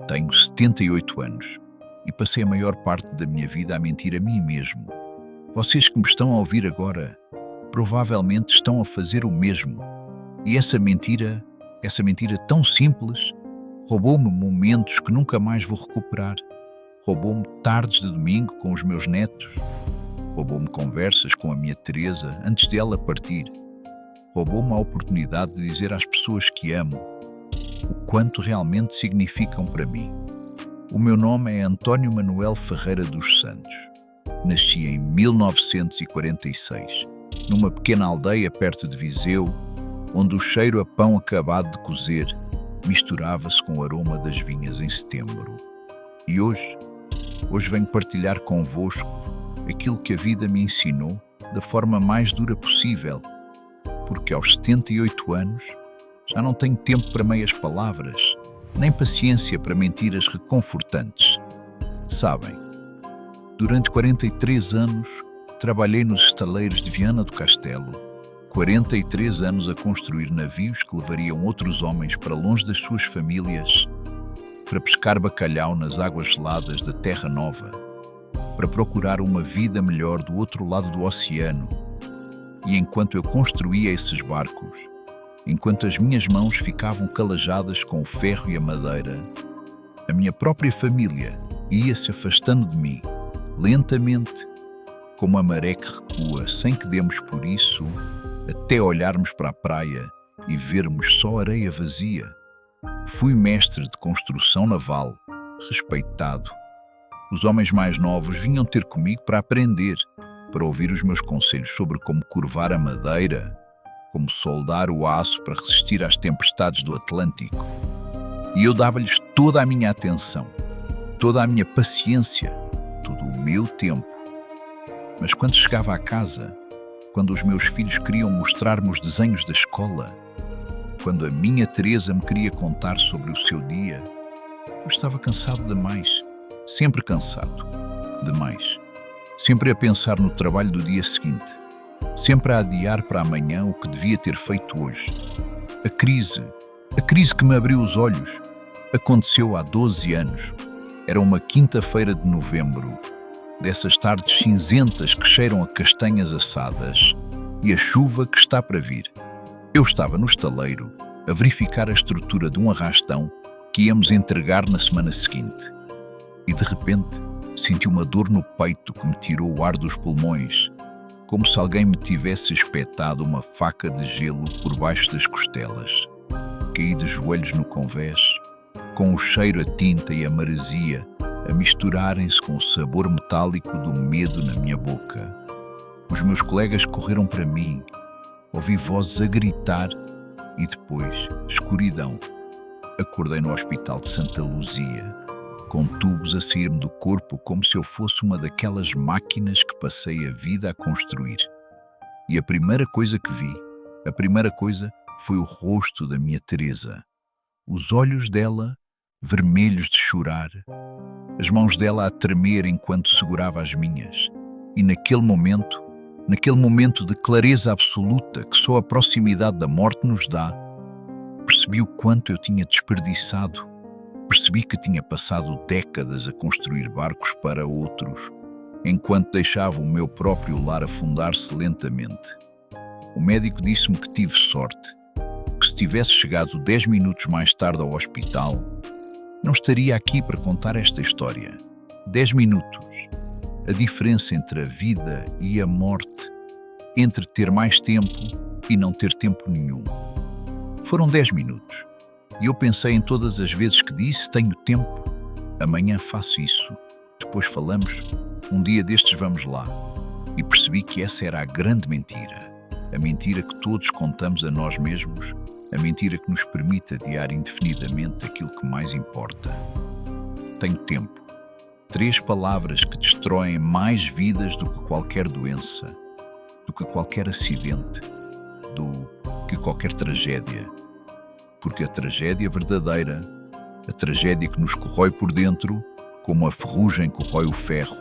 Tenho 78 anos e passei a maior parte da minha vida a mentir a mim mesmo. Vocês que me estão a ouvir agora, provavelmente estão a fazer o mesmo. E essa mentira tão simples, roubou-me momentos que nunca mais vou recuperar. Roubou-me tardes de domingo com os meus netos. Roubou-me conversas com a minha Teresa antes dela partir. Roubou-me a oportunidade de dizer às pessoas que amo o quanto realmente significam para mim. O meu nome é António Manuel Ferreira dos Santos. Nasci em 1946, numa pequena aldeia perto de Viseu, onde o cheiro a pão acabado de cozer misturava-se com o aroma das vinhas em setembro. E hoje venho partilhar convosco aquilo que a vida me ensinou da forma mais dura possível, porque aos 78 anos já não tenho tempo para meias palavras, nem paciência para mentiras reconfortantes. Sabem, durante 43 anos trabalhei nos estaleiros de Viana do Castelo, 43 anos a construir navios que levariam outros homens para longe das suas famílias, para pescar bacalhau nas águas geladas da Terra Nova, para procurar uma vida melhor do outro lado do oceano. E enquanto eu construía esses barcos, enquanto as minhas mãos ficavam calajadas com o ferro e a madeira, a minha própria família ia-se afastando de mim, lentamente, como a maré que recua sem que demos por isso, até olharmos para a praia e vermos só areia vazia. Fui mestre de construção naval, respeitado. Os homens mais novos vinham ter comigo para aprender, para ouvir os meus conselhos sobre como curvar a madeira, como soldar o aço para resistir às tempestades do Atlântico. E eu dava-lhes toda a minha atenção, toda a minha paciência, todo o meu tempo. Mas quando chegava à casa, quando os meus filhos queriam mostrar-me os desenhos da escola, quando a minha Teresa me queria contar sobre o seu dia, eu estava cansado demais, sempre cansado, demais. Sempre a pensar no trabalho do dia seguinte, sempre a adiar para amanhã o que devia ter feito hoje. A crise que me abriu os olhos, aconteceu há 12 anos. Era uma quinta-feira de novembro, dessas tardes cinzentas que cheiram a castanhas assadas e a chuva que está para vir. Eu estava no estaleiro a verificar a estrutura de um arrastão que íamos entregar na semana seguinte. E de repente senti uma dor no peito que me tirou o ar dos pulmões, como se alguém me tivesse espetado uma faca de gelo por baixo das costelas. Caí de joelhos no convés, com o cheiro a tinta e a maresia a misturarem-se com o sabor metálico do medo na minha boca. Os meus colegas correram para mim, ouvi vozes a gritar e depois escuridão. Acordei no Hospital de Santa Luzia, com tubos a sair-me do corpo como se eu fosse uma daquelas máquinas que passei a vida a construir. E a primeira coisa que vi, foi o rosto da minha Teresa. Os olhos dela vermelhos de chorar, as mãos dela a tremer enquanto segurava as minhas. E naquele momento de clareza absoluta que só a proximidade da morte nos dá, percebi o quanto eu tinha desperdiçado. Percebi que tinha passado décadas a construir barcos para outros, enquanto deixava o meu próprio lar afundar-se lentamente. O médico disse-me que tive sorte, que se tivesse chegado 10 minutos mais tarde ao hospital, não estaria aqui para contar esta história. 10 minutos. A diferença entre a vida e a morte, entre ter mais tempo e não ter tempo nenhum. Foram 10 minutos. E eu pensei em todas as vezes que disse: tenho tempo, amanhã faço isso, depois falamos, um dia destes vamos lá. E percebi que essa era a grande mentira, a mentira que todos contamos a nós mesmos, a mentira que nos permite adiar indefinidamente aquilo que mais importa. Tenho tempo. 3 palavras que destroem mais vidas do que qualquer doença, do que qualquer acidente, do que qualquer tragédia. Porque a tragédia verdadeira, a tragédia que nos corrói por dentro, como a ferrugem corrói o ferro,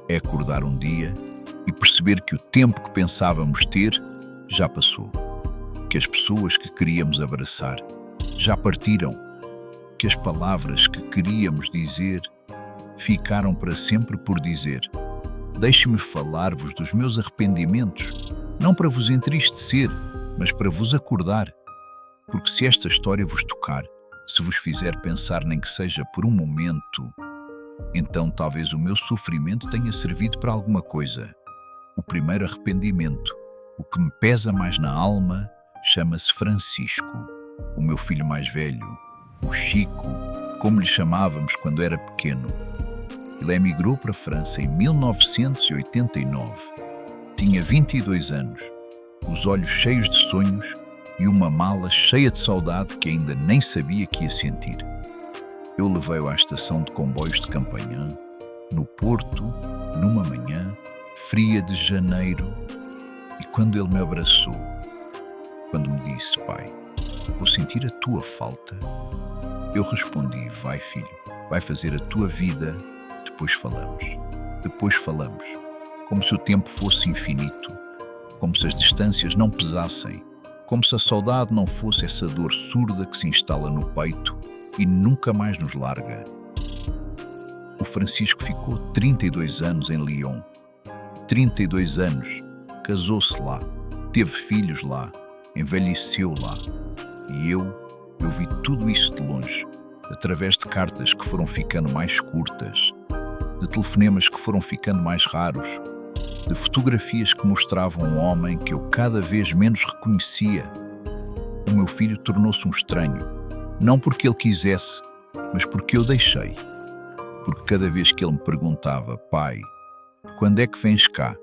é acordar um dia e perceber que o tempo que pensávamos ter já passou, que as pessoas que queríamos abraçar já partiram, que que as palavras que queríamos dizer ficaram para sempre por dizer. Deixe-me falar-vos dos meus arrependimentos, não para vos entristecer, mas para vos acordar. Porque se esta história vos tocar, se vos fizer pensar nem que seja por um momento, então talvez o meu sofrimento tenha servido para alguma coisa. O primeiro arrependimento, o que me pesa mais na alma, chama-se Francisco, o meu filho mais velho, o Chico, como lhe chamávamos quando era pequeno. Ele emigrou para a França em 1989. Tinha 22 anos, os olhos cheios de sonhos e uma mala cheia de saudade que ainda nem sabia que ia sentir. Eu levei-o à estação de comboios de Campanhã, no Porto, numa manhã fria de janeiro, e quando ele me abraçou, quando me disse: pai, vou sentir a tua falta, eu respondi: vai filho, vai fazer a tua vida, depois falamos. Depois falamos, como se o tempo fosse infinito, como se as distâncias não pesassem, como se a saudade não fosse essa dor surda que se instala no peito e nunca mais nos larga. O Francisco ficou 32 anos em Lyon. 32 anos, casou-se lá, teve filhos lá, envelheceu lá. E eu vi tudo isso de longe, através de cartas que foram ficando mais curtas, de telefonemas que foram ficando mais raros, de fotografias que mostravam um homem que eu cada vez menos reconhecia. O meu filho tornou-se um estranho, não porque ele quisesse, mas porque eu deixei. Porque cada vez que ele me perguntava: pai, quando é que vens cá?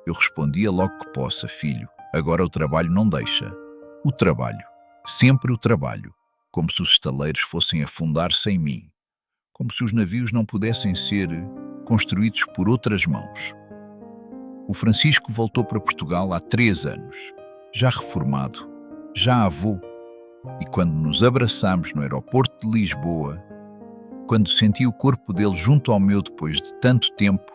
Eu respondia logo que possa: filho, agora o trabalho não deixa. O trabalho, sempre o trabalho, como se os estaleiros fossem afundar sem mim, como se os navios não pudessem ser construídos por outras mãos. O Francisco voltou para Portugal há 3 anos, já reformado, já avô, e quando nos abraçámos no aeroporto de Lisboa, quando senti o corpo dele junto ao meu depois de tanto tempo,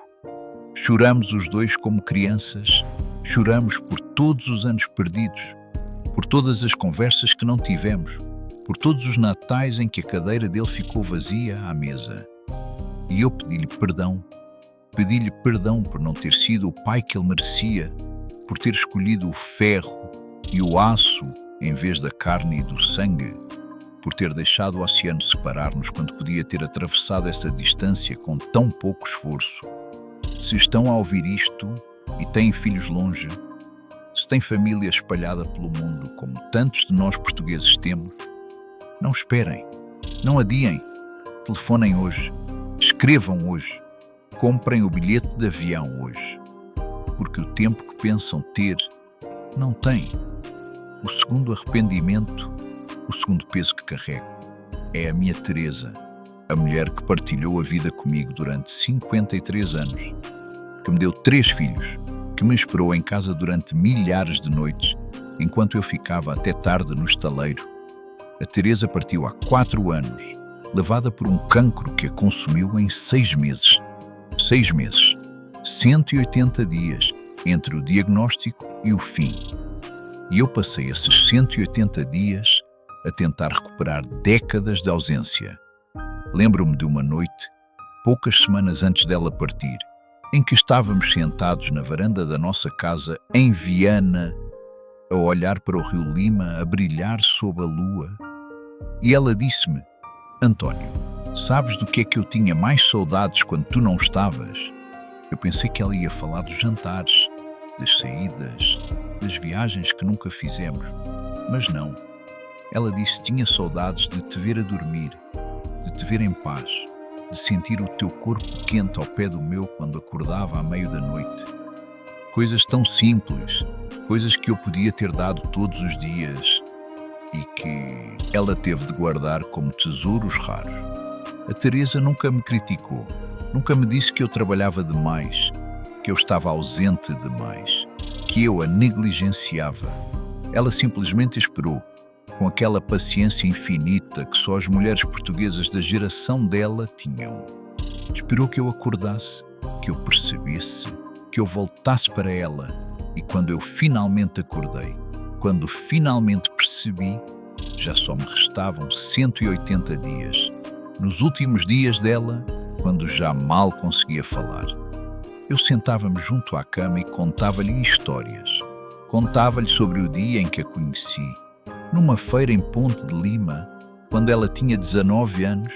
choramos os dois como crianças, choramos por todos os anos perdidos, por todas as conversas que não tivemos, por todos os natais em que a cadeira dele ficou vazia à mesa. E eu pedi-lhe perdão por não ter sido o pai que ele merecia, por ter escolhido o ferro e o aço em vez da carne e do sangue, por ter deixado o oceano separar-nos quando podia ter atravessado essa distância com tão pouco esforço. Se estão a ouvir isto e têm filhos longe, se têm família espalhada pelo mundo como tantos de nós portugueses temos, não esperem, não adiem, telefonem hoje, escrevam hoje, comprem o bilhete de avião hoje, porque o tempo que pensam ter, não têm. O segundo arrependimento, o segundo peso que carrego, é a minha Teresa, a mulher que partilhou a vida comigo durante 53 anos, que me deu 3 filhos, que me esperou em casa durante milhares de noites, enquanto eu ficava até tarde no estaleiro. A Teresa partiu há 4 anos, levada por um cancro que a consumiu em 6 meses. 6 meses, 180 dias entre o diagnóstico e o fim. E eu passei esses 180 dias a tentar recuperar décadas de ausência. Lembro-me de uma noite, poucas semanas antes dela partir, em que estávamos sentados na varanda da nossa casa em Viana, a olhar para o rio Lima a brilhar sob a lua, e ela disse-me: António, sabes do que é que eu tinha mais saudades quando tu não estavas? Eu pensei que ela ia falar dos jantares, das saídas, das viagens que nunca fizemos, mas não. Ela disse: tinha saudades de te ver a dormir, de te ver em paz, de sentir o teu corpo quente ao pé do meu quando acordava à meio da noite. Coisas tão simples, coisas que eu podia ter dado todos os dias e que ela teve de guardar como tesouros raros. A Teresa nunca me criticou, nunca me disse que eu trabalhava demais, que eu estava ausente demais, que eu a negligenciava. Ela simplesmente esperou, com aquela paciência infinita que só as mulheres portuguesas da geração dela tinham. Esperou que eu acordasse, que eu percebesse, que eu voltasse para ela, e quando eu finalmente acordei, quando finalmente percebi, Já só me restavam 180 dias. Nos últimos dias dela, quando já mal conseguia falar, eu sentava-me junto à cama e contava-lhe histórias. Contava-lhe sobre o dia em que a conheci, numa feira em Ponte de Lima, quando ela tinha 19 anos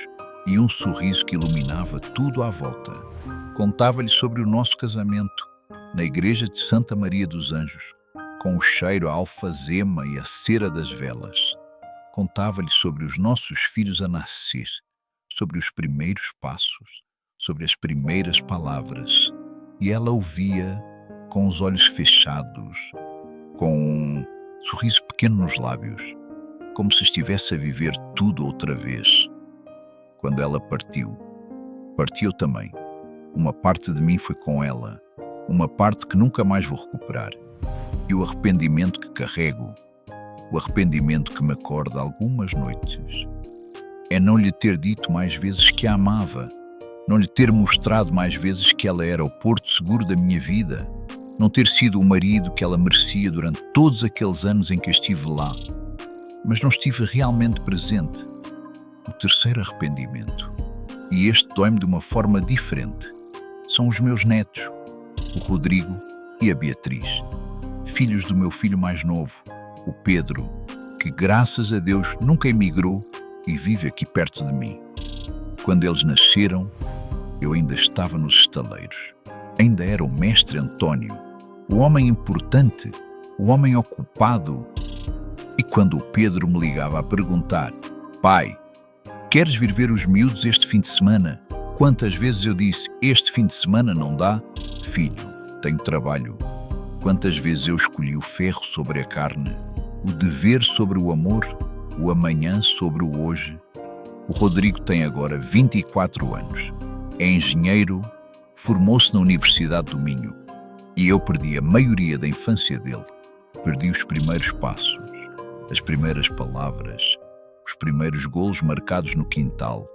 e um sorriso que iluminava tudo à volta. Contava-lhe sobre o nosso casamento, na igreja de Santa Maria dos Anjos, com o cheiro a alfazema e a cera das velas. Contava-lhe sobre os nossos filhos a nascer, sobre os primeiros passos, sobre as primeiras palavras. E ela ouvia com os olhos fechados, com um sorriso pequeno nos lábios, como se estivesse a viver tudo outra vez. Quando ela partiu eu também. Uma parte de mim foi com ela, uma parte que nunca mais vou recuperar. E o arrependimento que carrego, o arrependimento que me acorda algumas noites, é não lhe ter dito mais vezes que a amava, não lhe ter mostrado mais vezes que ela era o porto seguro da minha vida, não ter sido o marido que ela merecia durante todos aqueles anos em que estive lá, mas não estive realmente presente. O terceiro arrependimento, e este dói-me de uma forma diferente, são os meus netos, o Rodrigo e a Beatriz, filhos do meu filho mais novo, o Pedro, que graças a Deus nunca emigrou e vive aqui perto de mim. Quando eles nasceram, eu ainda estava nos estaleiros. Ainda era o mestre António, o homem importante, o homem ocupado. E quando o Pedro me ligava a perguntar: pai, queres vir ver os miúdos este fim de semana? Quantas vezes eu disse: este fim de semana não dá? Filho, tenho trabalho. Quantas vezes eu escolhi o ferro sobre a carne, o dever sobre o amor, o amanhã sobre o hoje. O Rodrigo tem agora 24 anos. É engenheiro, formou-se na Universidade do Minho. E eu perdi a maioria da infância dele. Perdi os primeiros passos, as primeiras palavras, os primeiros golos marcados no quintal.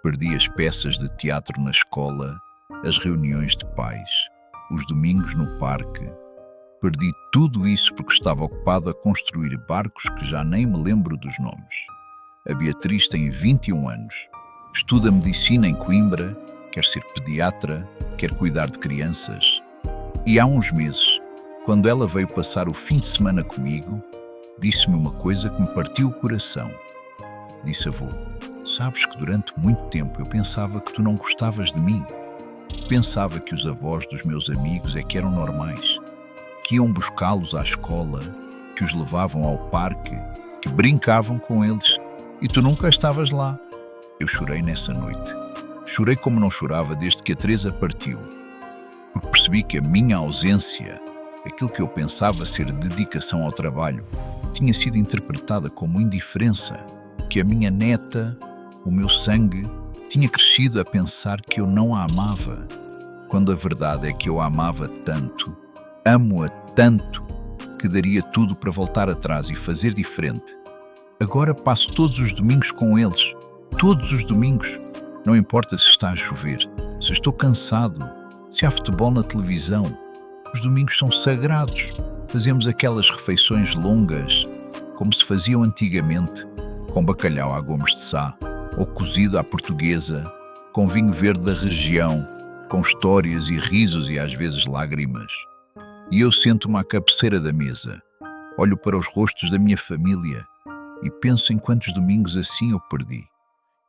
Perdi as peças de teatro na escola, as reuniões de pais, os domingos no parque. Perdi tudo isso porque estava ocupado a construir barcos que já nem me lembro dos nomes. A Beatriz tem 21 anos, estuda medicina em Coimbra, quer ser pediatra, quer cuidar de crianças. E há uns meses, quando ela veio passar o fim de semana comigo, disse-me uma coisa que me partiu o coração. Disse: avô, sabes que durante muito tempo eu pensava que tu não gostavas de mim. Pensava que os avós dos meus amigos é que eram normais, que iam buscá-los à escola, que os levavam ao parque, que brincavam com eles, e tu nunca estavas lá. Eu chorei nessa noite. Chorei como não chorava desde que a Teresa partiu, porque percebi que a minha ausência, aquilo que eu pensava ser dedicação ao trabalho, tinha sido interpretada como indiferença, que a minha neta, o meu sangue, tinha crescido a pensar que eu não a amava, quando a verdade é que eu a amava tanto, amo-a tanto, que daria tudo para voltar atrás e fazer diferente. Agora passo todos os domingos com eles, todos os domingos. Não importa se está a chover, se estou cansado, se há futebol na televisão. Os domingos são sagrados. Fazemos aquelas refeições longas, como se faziam antigamente, com bacalhau à Gomes de Sá, ou cozido à portuguesa, com vinho verde da região, com histórias e risos e às vezes lágrimas. E eu sento-me à cabeceira da mesa, olho para os rostos da minha família e penso em quantos domingos assim eu perdi.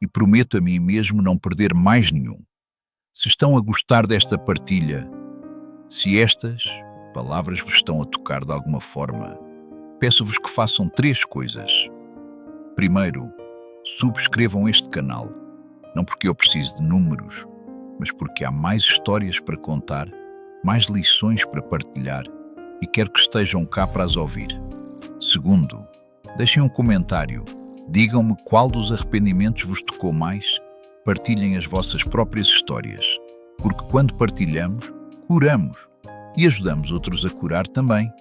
E prometo a mim mesmo não perder mais nenhum. Se estão a gostar desta partilha, se estas palavras vos estão a tocar de alguma forma, peço-vos que façam 3 coisas. Primeiro, subscrevam este canal, não porque eu precise de números, mas porque há mais histórias para contar, mais lições para partilhar e quero que estejam cá para as ouvir. Segundo, deixem um comentário, digam-me qual dos arrependimentos vos tocou mais, partilhem as vossas próprias histórias, porque quando partilhamos, curamos e ajudamos outros a curar também.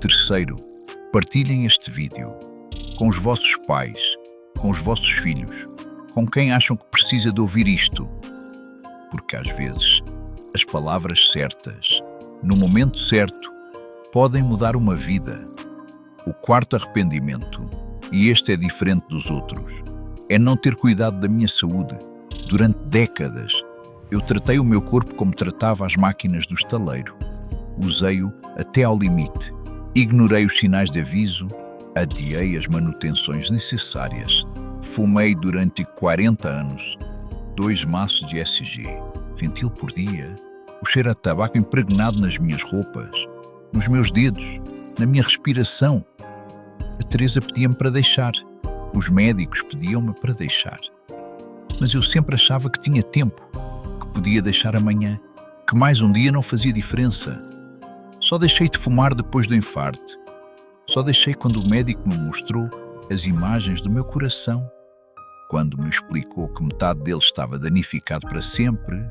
Terceiro, partilhem este vídeo com os vossos pais, com os vossos filhos, com quem acham que precisa de ouvir isto, porque às vezes as palavras certas, no momento certo, podem mudar uma vida. O quarto arrependimento E este é diferente dos outros. É não ter cuidado da minha saúde. Durante décadas, eu tratei o meu corpo como tratava as máquinas do estaleiro. Usei-o até ao limite. Ignorei os sinais de aviso, adiei as manutenções necessárias. Fumei durante 40 anos, 2 maços de SG, ventil por dia, o cheiro a tabaco impregnado nas minhas roupas, nos meus dedos, na minha respiração. A Teresa pedia-me para deixar, os médicos pediam-me para deixar. Mas eu sempre achava que tinha tempo, que podia deixar amanhã, que mais um dia não fazia diferença. Só deixei de fumar depois do infarto. Só deixei quando o médico me mostrou as imagens do meu coração, quando me explicou que metade dele estava danificado para sempre,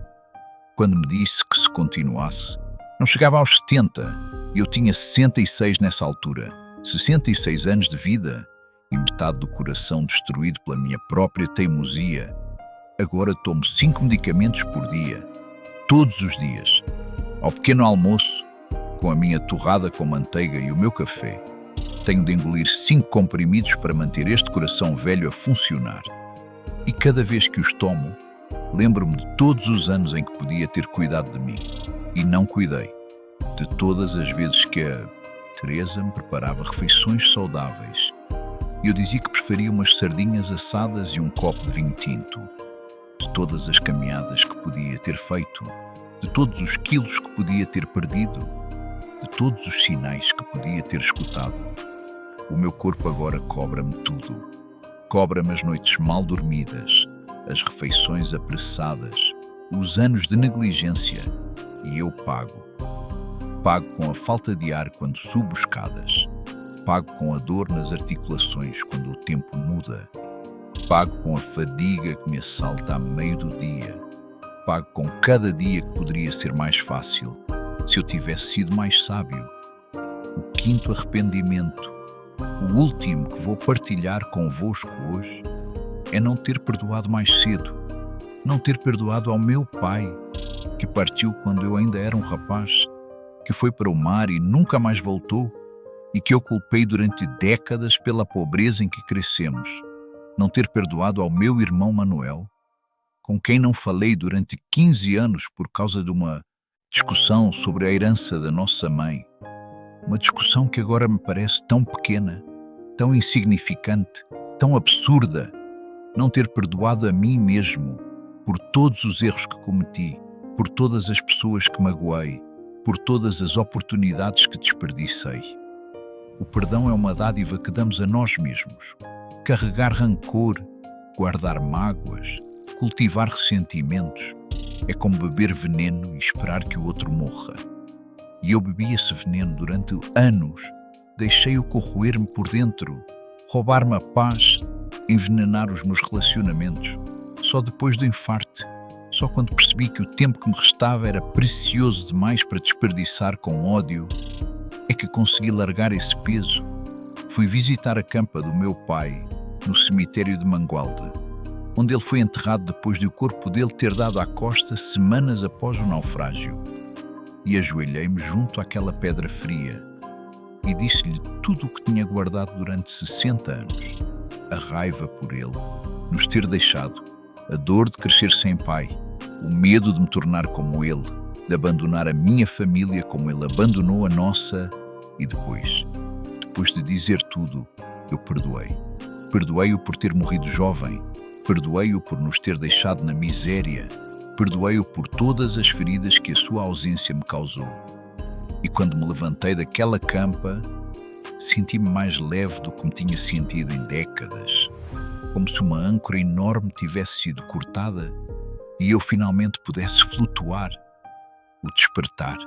quando me disse que se continuasse, não chegava aos 70, e eu tinha 66 nessa altura, 66 anos de vida e metade do coração destruído pela minha própria teimosia. Agora tomo 5 medicamentos por dia, todos os dias, ao pequeno almoço, com a minha torrada com manteiga e o meu café. Tenho de engolir 5 comprimidos para manter este coração velho a funcionar. E cada vez que os tomo, lembro-me de todos os anos em que podia ter cuidado de mim e não cuidei. De todas as vezes que a Teresa me preparava refeições saudáveis. Eu dizia que preferia umas sardinhas assadas e um copo de vinho tinto. De todas as caminhadas que podia ter feito, de todos os quilos que podia ter perdido, de todos os sinais que podia ter escutado. O meu corpo agora cobra-me tudo. Cobra-me as noites mal dormidas, as refeições apressadas, os anos de negligência, e eu pago. Pago com a falta de ar quando subo escadas. Pago com a dor nas articulações quando o tempo muda. Pago com a fadiga que me assalta a meio do dia. Pago com cada dia que poderia ser mais fácil, se eu tivesse sido mais sábio. O 5º arrependimento, o último que vou partilhar convosco hoje, é não ter perdoado mais cedo, não ter perdoado ao meu pai, que partiu quando eu ainda era um rapaz, que foi para o mar e nunca mais voltou, e que eu culpei durante décadas pela pobreza em que crescemos. Não ter perdoado ao meu irmão Manuel, com quem não falei durante 15 anos por causa de uma discussão sobre a herança da nossa mãe. Uma discussão que agora me parece tão pequena, tão insignificante, tão absurda. Não ter perdoado a mim mesmo por todos os erros que cometi, por todas as pessoas que magoei, por todas as oportunidades que desperdicei. O perdão é uma dádiva que damos a nós mesmos. Carregar rancor, guardar mágoas, cultivar ressentimentos, é como beber veneno e esperar que o outro morra. E eu bebi esse veneno durante anos, deixei-o corroer-me por dentro, roubar-me a paz, envenenar os meus relacionamentos. Só depois do infarto, só quando percebi que o tempo que me restava era precioso demais para desperdiçar com ódio, é que consegui largar esse peso. Fui visitar a campa do meu pai, no cemitério de Mangualde, onde ele foi enterrado depois de o corpo dele ter dado à costa semanas após o naufrágio. E ajoelhei-me junto àquela pedra fria e disse-lhe tudo o que tinha guardado durante 60 anos. A raiva por ele, nos ter deixado, a dor de crescer sem pai, o medo de me tornar como ele, de abandonar a minha família como ele abandonou a nossa, e depois de dizer tudo, eu perdoei. Perdoei-o por ter morrido jovem, perdoei-o por nos ter deixado na miséria, perdoei-o por todas as feridas que a sua ausência me causou. E quando me levantei daquela campa, senti-me mais leve do que me tinha sentido em décadas, como se uma âncora enorme tivesse sido cortada e eu finalmente pudesse flutuar. O despertar,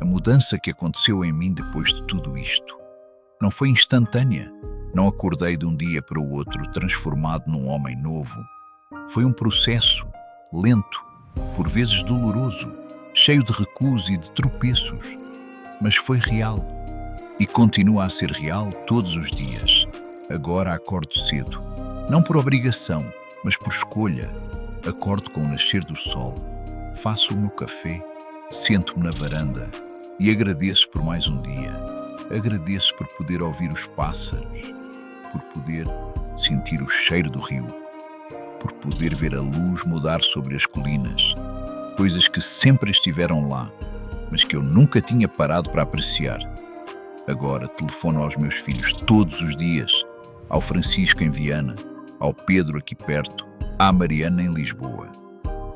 a mudança que aconteceu em mim depois de tudo isto, não foi instantânea. Não acordei de um dia para o outro transformado num homem novo. Foi um processo lento, por vezes doloroso, cheio de recuos e de tropeços, mas foi real e continua a ser real todos os dias. Agora acordo cedo, não por obrigação, mas por escolha. Acordo com o nascer do sol, faço o meu café, sento-me na varanda e agradeço por mais um dia. Agradeço por poder ouvir os pássaros, por poder sentir o cheiro do rio, por poder ver a luz mudar sobre as colinas, coisas que sempre estiveram lá, mas que eu nunca tinha parado para apreciar. Agora telefono aos meus filhos todos os dias, ao Francisco em Viana, ao Pedro aqui perto, à Mariana em Lisboa.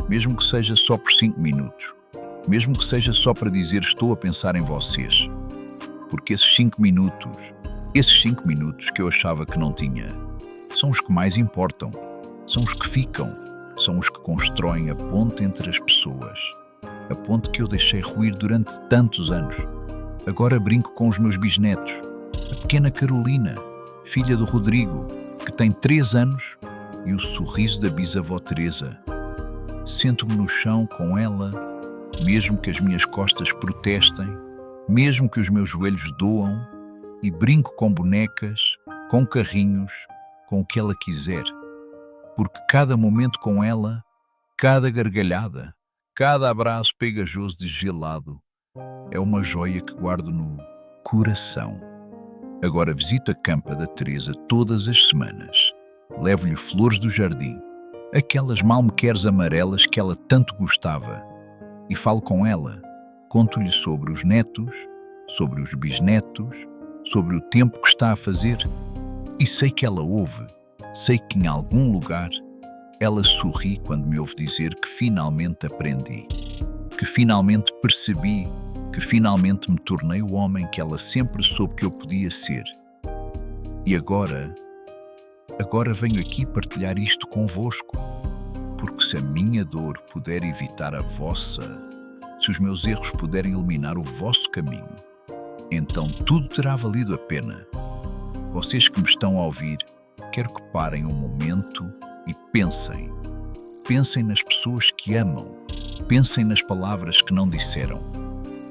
Mesmo que seja só por 5 minutos, mesmo que seja só para dizer estou a pensar em vocês. Porque esses 5 minutos que eu achava que não tinha, são os que mais importam, são os que ficam, são os que constroem a ponte entre as pessoas. A ponte que eu deixei ruir durante tantos anos. Agora brinco com os meus bisnetos. A pequena Carolina, filha do Rodrigo, que tem 3 anos, e o sorriso da bisavó Teresa. Sento-me no chão com ela, mesmo que as minhas costas protestem, mesmo que os meus joelhos doam, e brinco com bonecas, com carrinhos, com o que ela quiser. Porque cada momento com ela, cada gargalhada, cada abraço pegajoso de gelado, é uma joia que guardo no coração. Agora visito a campa da Teresa todas as semanas. Levo-lhe flores do jardim, aquelas malmequeres amarelas que ela tanto gostava, e falo com ela, conto-lhe sobre os netos, sobre os bisnetos, sobre o tempo que está a fazer, e sei que ela ouve, sei que em algum lugar ela sorri quando me ouve dizer que finalmente aprendi, que finalmente percebi, que finalmente me tornei o homem que ela sempre soube que eu podia ser. E agora venho aqui partilhar isto convosco, porque se a minha dor puder evitar a vossa, se os meus erros puderem iluminar o vosso caminho, então tudo terá valido a pena. Vocês que me estão a ouvir, quero que parem um momento e pensem. Pensem nas pessoas que amam, pensem nas palavras que não disseram,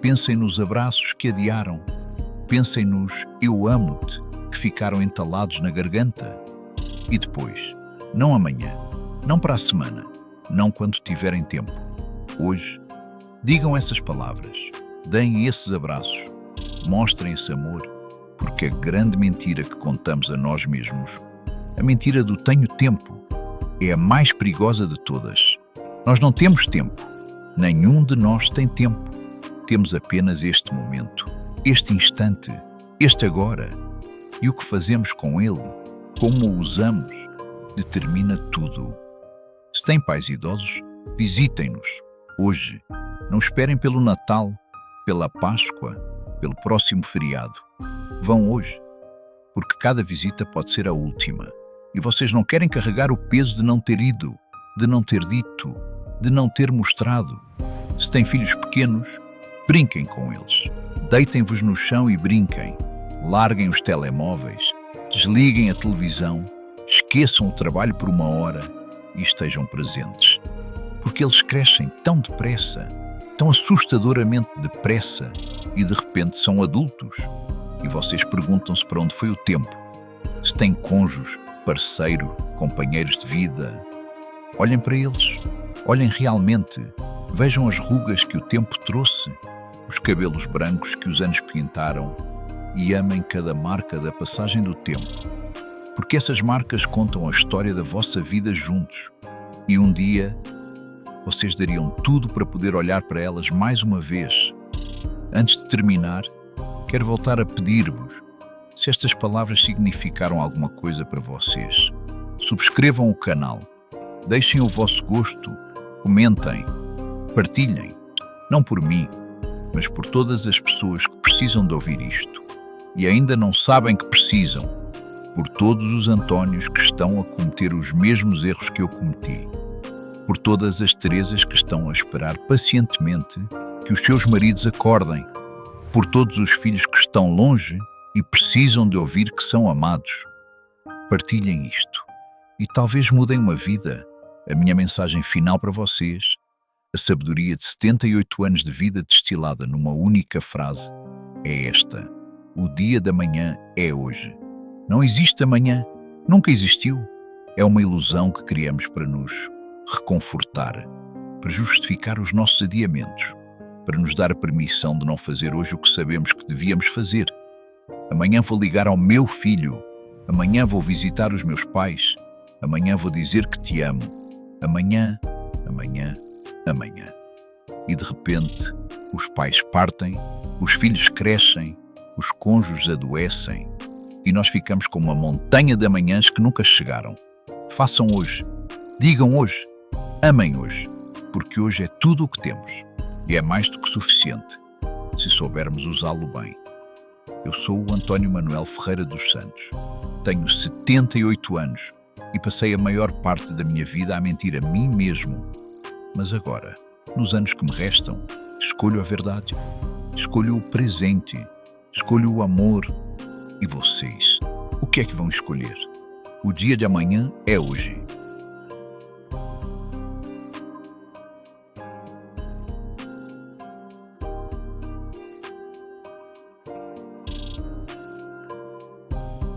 pensem nos abraços que adiaram, pensem nos eu amo-te que ficaram entalados na garganta. E depois, não amanhã, não para a semana, não quando tiverem tempo. Hoje, digam essas palavras, deem esses abraços, mostrem esse amor, porque a grande mentira que contamos a nós mesmos, a mentira do tenho tempo, é a mais perigosa de todas. Nós não temos tempo, nenhum de nós tem tempo. Temos apenas este momento, este instante, este agora. E o que fazemos com ele, como o usamos, determina tudo. Se têm pais idosos, visitem-nos hoje. Não esperem pelo Natal, pela Páscoa, pelo próximo feriado. Vão hoje, porque cada visita pode ser a última. E vocês não querem carregar o peso de não ter ido, de não ter dito, de não ter mostrado. Se têm filhos pequenos, brinquem com eles. Deitem-vos no chão e brinquem. Larguem os telemóveis, desliguem a televisão, esqueçam o trabalho por 1 hora e estejam presentes. Porque eles crescem tão depressa, tão assustadoramente depressa, e de repente são adultos. E vocês perguntam-se para onde foi o tempo. Se têm cônjuge, parceiro, companheiros de vida. Olhem para eles, olhem realmente, vejam as rugas que o tempo trouxe, os cabelos brancos que os anos pintaram, e amem cada marca da passagem do tempo, porque essas marcas contam a história da vossa vida juntos, e um dia vocês dariam tudo para poder olhar para elas mais uma vez. Antes de terminar, quero voltar a pedir-vos, se estas palavras significaram alguma coisa para vocês, subscrevam o canal, deixem o vosso gosto, comentem, partilhem, não por mim, mas por todas as pessoas que precisam de ouvir isto e ainda não sabem que precisam, por todos os Antónios que estão a cometer os mesmos erros que eu cometi, por todas as Teresas que estão a esperar pacientemente que os seus maridos acordem, por todos os filhos que estão longe e precisam de ouvir que são amados. Partilhem isto e talvez mudem uma vida. A minha mensagem final para vocês, a sabedoria de 78 anos de vida destilada numa única frase, é esta: o dia da manhã é hoje. Não existe amanhã, nunca existiu. É uma ilusão que criamos para nos reconfortar, para justificar os nossos adiamentos, para nos dar a permissão de não fazer hoje o que sabemos que devíamos fazer. Amanhã vou ligar ao meu filho Amanhã vou visitar os meus pais. Amanhã vou dizer que te amo. Amanhã, amanhã, amanhã. E de repente, os pais partem, os filhos crescem, os cônjuges adoecem e nós ficamos com uma montanha de amanhãs que nunca chegaram. Façam hoje, digam hoje, amem hoje, porque hoje é tudo o que temos e é mais do que suficiente, se soubermos usá-lo bem. Eu sou o António Manuel Ferreira dos Santos, tenho 78 anos e passei a maior parte da minha vida a mentir a mim mesmo. Mas agora, nos anos que me restam, escolho a verdade, escolho o presente, escolho o amor. E vocês, o que é que vão escolher? O dia de amanhã é hoje.